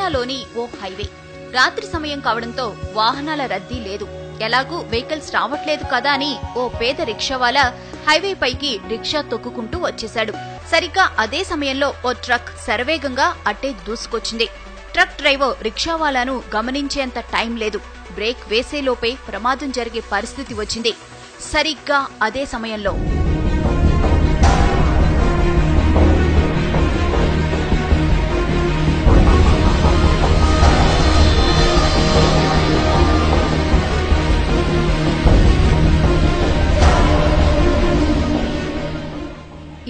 చైనాలోని ఓ హైవే. రాత్రి సమయం కావడంతో వాహనాల రద్దీ లేదు. ఎలాగూ వెహికల్స్ రావట్లేదు కదా అని ఓ పేద రిక్షావాలా హైవే పైకి రిక్షా తొక్కుకుంటూ వచ్చేశాడు. సరిగ్గా అదే సమయంలో ఓ ట్రక్ శరవేగంగా అట్టే దూసుకొచ్చింది. ట్రక్ డ్రైవర్ రిక్షావాలాను గమనించేంత టైం లేదు. బ్రేక్ వేసేలోపే ప్రమాదం జరిగే పరిస్థితి వచ్చింది. సరిగ్గా అదే సమయంలో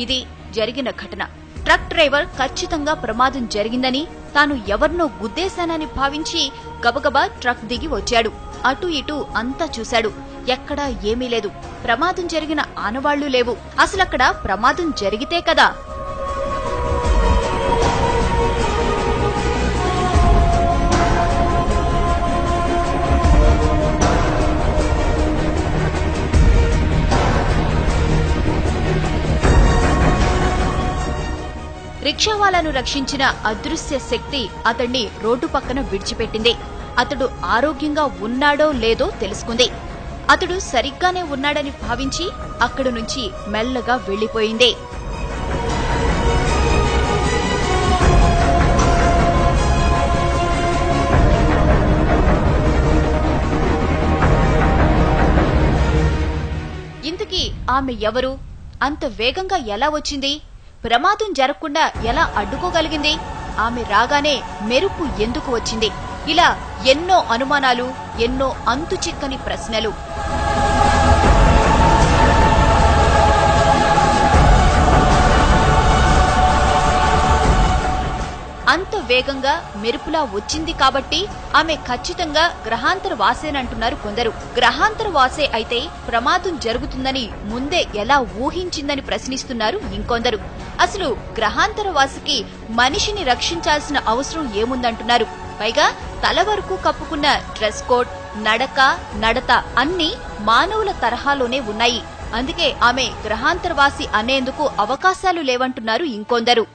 ఇది జరిగిన ఘటన. ట్రక్ డ్రైవర్ ఖచ్చితంగా ప్రమాదం జరిగిందని, తాను ఎవరినో గుద్దేశానని భావించి గబగబా ట్రక్ దిగి వచ్చాడు. అటు ఇటు అంతా చూశాడు. ఎక్కడా ఏమీ లేదు. ప్రమాదం జరిగిన ఆనవాళ్లు లేవు. అసలక్కడ ప్రమాదం జరిగితే కదా. రిక్షావాలాను రక్షించిన అదృశ్య శక్తి అతణ్ణి రోడ్డు పక్కన విడిచిపెట్టింది. అతడు ఆరోగ్యంగా ఉన్నాడో లేదో తెలుసుకుంది. అతడు సరిగ్గానే ఉన్నాడని భావించి అక్కడి నుంచి మెల్లగా వెళ్లిపోయింది. ఇంతకీ ఆమె ఎవరు? అంత వేగంగా ఎలా వచ్చింది? ప్రమాదం జరగకుండా ఎలా అడ్డుకోగలిగింది? ఆమె రాగానే మెరుపు ఎందుకు వచ్చింది? ఇలా ఎన్నో అనుమానాలు, ఎన్నో అంతుచిక్కని ప్రశ్నలు. అంత వేగంగా మెరుపులా వచ్చింది కాబట్టి ఆమె ఖచ్చితంగా గ్రహాంతర వాసేనంటున్నారు కొందరు. గ్రహాంతర వాసే అయితే ప్రమాదం జరుగుతుందని ముందే ఎలా ఊహించిందని ప్రశ్నిస్తున్నారు ఇంకొందరు. అసలు గ్రహాంతర వాసికి మనిషిని రక్షించాల్సిన అవసరం ఏముందంటున్నారు. పైగా తల వరకు కప్పుకున్న డ్రెస్ కోడ్, నడక, నడత అన్నీ మానవుల తరహాలోనే ఉన్నాయి. అందుకే ఆమె గ్రహాంతరవాసి అనేందుకు అవకాశాలు లేవంటున్నారు ఇంకొందరు.